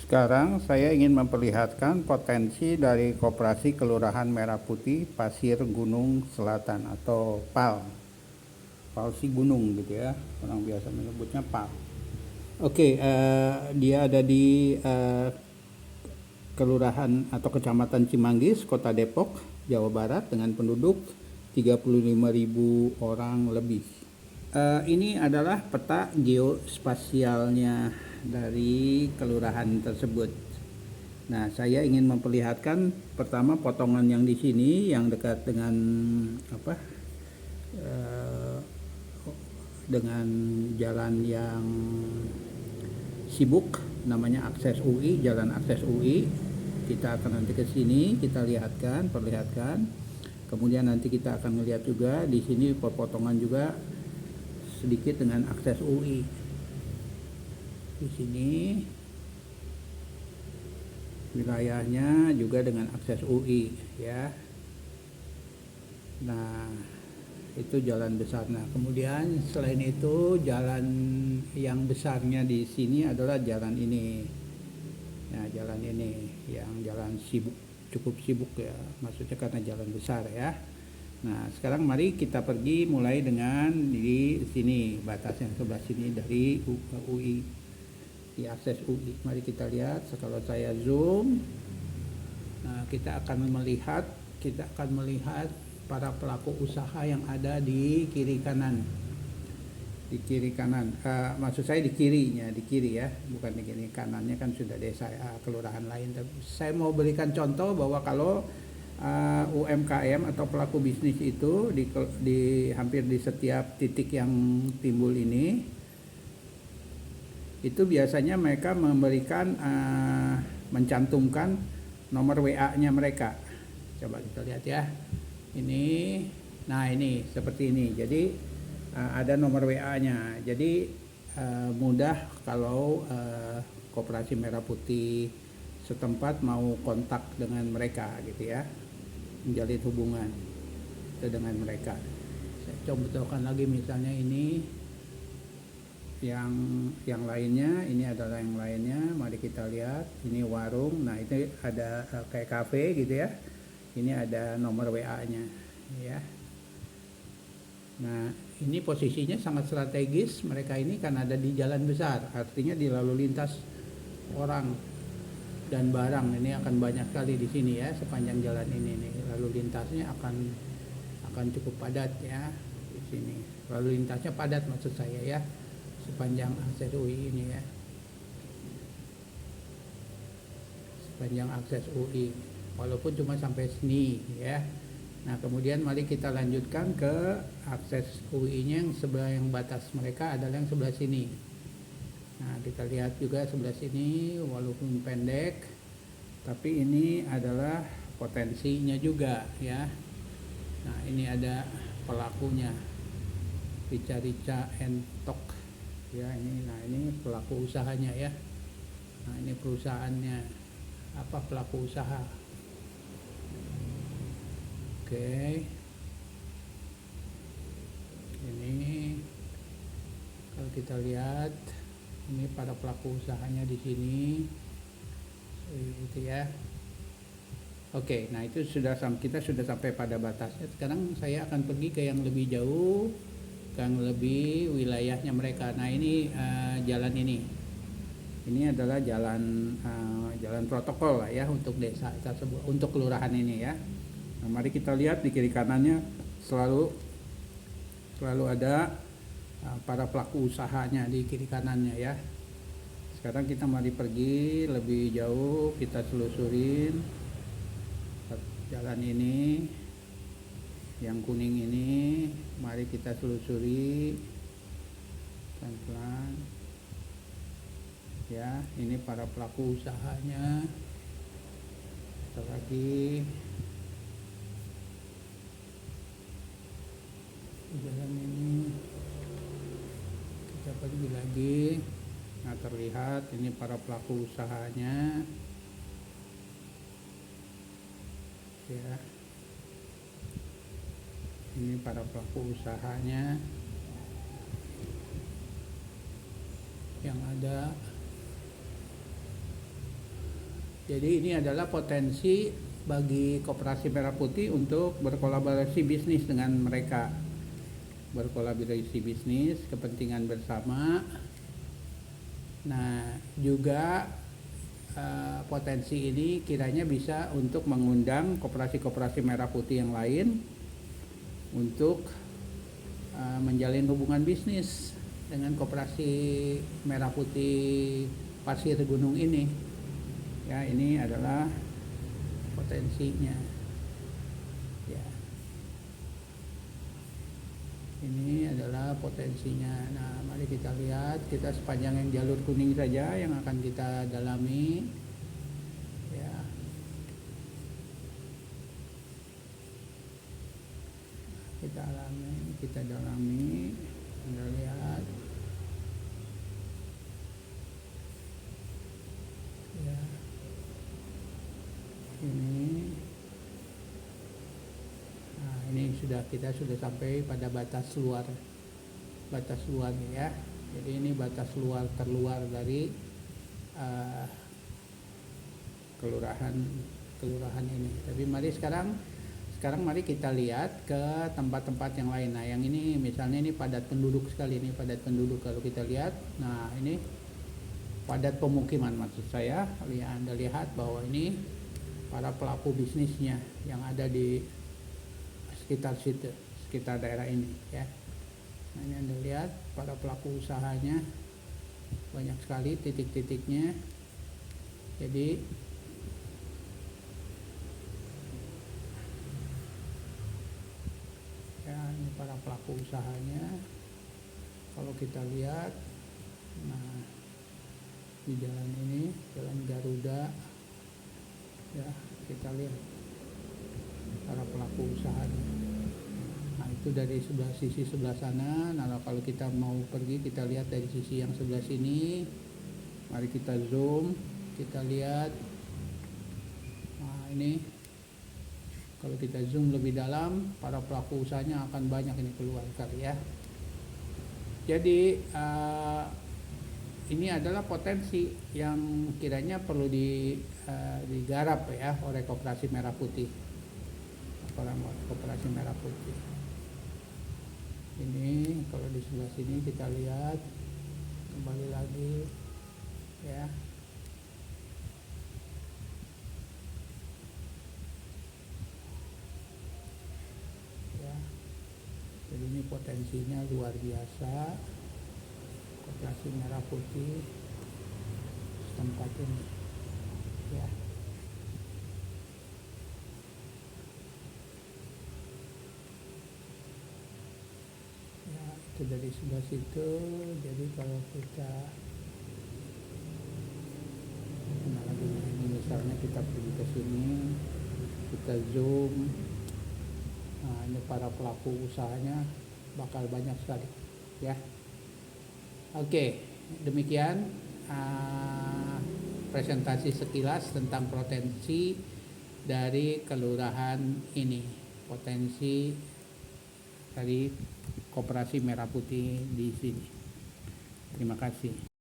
Sekarang saya ingin memperlihatkan potensi dari Koperasi Kelurahan Merah Putih Pasir Gunung Selatan atau PAL. PAL si gunung gitu ya, orang biasa menyebutnya PAL. Oke, dia ada di Kelurahan atau Kecamatan Cimanggis, Kota Depok, Jawa Barat dengan penduduk 35.000 orang lebih. Ini adalah peta geospasialnya dari kelurahan tersebut. Nah, saya ingin memperlihatkan pertama potongan yang di sini yang dekat dengan apa? eh, dengan jalan yang sibuk, namanya akses UI, jalan akses UI. Kita akan nanti ke sini, kita perlihatkan. Kemudian nanti kita akan melihat juga di sini potongan juga sedikit dengan akses UI. Di sini wilayahnya juga dengan akses UI ya. Nah, itu jalan besar. Nah, kemudian selain itu jalan yang besarnya di sini adalah jalan ini. Nah, jalan ini yang jalan sibuk, cukup sibuk ya. Maksudnya karena jalan besar ya. Nah, sekarang mari kita pergi mulai dengan di sini, batas yang sebelah sini dari UI, di akses UI. Mari kita lihat, kalau saya zoom, nah kita akan melihat para pelaku usaha yang ada di kiri kanan. Di kiri kanan, maksud saya di kirinya, di kiri ya, bukan di kiri kanannya kan sudah desa kelurahan lain. Saya mau berikan contoh bahwa kalau UMKM atau pelaku bisnis itu di hampir di setiap titik yang timbul ini itu biasanya mereka memberikan mencantumkan nomor WA-nya mereka. Coba kita lihat ya. Ini, nah ini seperti ini. Jadi ada nomor WA-nya. Jadi mudah kalau Koperasi Merah Putih setempat mau kontak dengan mereka gitu ya, menjalin hubungan itu dengan mereka. Saya contohkan lagi misalnya ini yang lainnya, ini adalah yang lainnya. Mari kita lihat, ini warung. Nah, itu ada kayak kafe gitu ya. Ini ada nomor WA-nya ya. Nah, ini posisinya sangat strategis. Mereka ini kan ada di jalan besar, artinya di lalu lintas orang dan barang ini akan banyak sekali di sini ya, sepanjang jalan ini nih. Lalu lintasnya akan cukup padat ya di sini. Lalu lintasnya padat maksud saya ya, sepanjang akses UI ini ya. Sepanjang akses UI, walaupun cuma sampai sini ya. Nah, kemudian mari kita lanjutkan ke akses UI-nya yang sebelah, yang batas mereka adalah yang sebelah sini. Nah, kita lihat juga sebelah sini, walaupun pendek, tapi ini adalah potensinya juga ya. Nah, ini ada pelakunya, Rica Entok ya ini. Nah, ini pelaku usahanya ya. Nah, ini perusahaannya, apa pelaku usaha. Oke. Ini kalau kita lihat, ini para pelaku usahanya di sini itu ya. Oke, nah itu kita sudah sampai pada batasnya. Sekarang saya akan pergi ke yang lebih jauh, ke yang lebih wilayahnya mereka. Nah, ini jalan ini adalah jalan protokol lah ya untuk desa tersebut, untuk kelurahan ini ya. Nah, mari kita lihat di kiri kanannya selalu ada para pelaku usahanya di kiri kanannya ya. Sekarang kita mari pergi lebih jauh, kita telusurin jalan ini, yang kuning ini. Mari kita telusuri pelan-pelan ya. Ini para pelaku usahanya. Kita lagi jalan ini, kita pergi lagi. Nah, terlihat ini para pelaku usahanya ya. Ini para pelaku usahanya yang ada Jadi ini adalah potensi bagi Koperasi Merah Putih untuk berkolaborasi bisnis dengan mereka. Berkolaborasi bisnis, kepentingan bersama. Nah, juga potensi ini kiranya bisa untuk mengundang koperasi-koperasi Merah Putih yang lain untuk menjalin hubungan bisnis dengan Koperasi Merah Putih Pasir Gunung ini. Ya, ini adalah potensinya. Ya. Ini adalah potensinya. Nah, mari kita lihat, kita sepanjang yang jalur kuning saja yang akan kita dalami. Ya. Kita dalami, Anda lihat. Ya. Ini kita sudah sampai pada batas luar ya. Jadi ini batas terluar dari kelurahan ini. Tapi mari sekarang mari kita lihat ke tempat-tempat yang lain. Nah, yang ini misalnya ini padat penduduk sekali, ini padat penduduk kalau kita lihat. Nah, ini padat pemukiman maksud saya. Anda lihat bahwa ini para pelaku bisnisnya yang ada di sekitar daerah ini ya. Nah, ini Anda lihat para pelaku usahanya banyak sekali titik-titiknya. Jadi ya, ini para pelaku usahanya. Kalau kita lihat, nah di jalan ini, Jalan Garuda ya, kita lihat para pelaku usahanya. Nah, itu dari sisi sebelah sana. Nah, kalau kita mau pergi, kita lihat dari sisi yang sebelah sini. Mari kita zoom, kita lihat. Nah, ini kalau kita zoom lebih dalam, para pelaku usahanya akan banyak ini keluar kali ya. Jadi ini adalah potensi yang kiranya perlu digarap ya oleh Koperasi Merah Putih. Koperasi Merah Putih. Ini kalau di sebelah sini kita lihat kembali lagi ya. Ya. Jadi ini potensinya luar biasa. Koperasi Merah Putih tempat ini ya. Itu dari sebelah situ. Jadi kalau kita ini misalnya kita pergi ke sini, kita zoom. Nah, ini para pelaku usahanya bakal banyak sekali ya. Oke, demikian presentasi sekilas tentang potensi dari kelurahan ini, potensi dari Koperasi Merah Putih di sini. Terima kasih.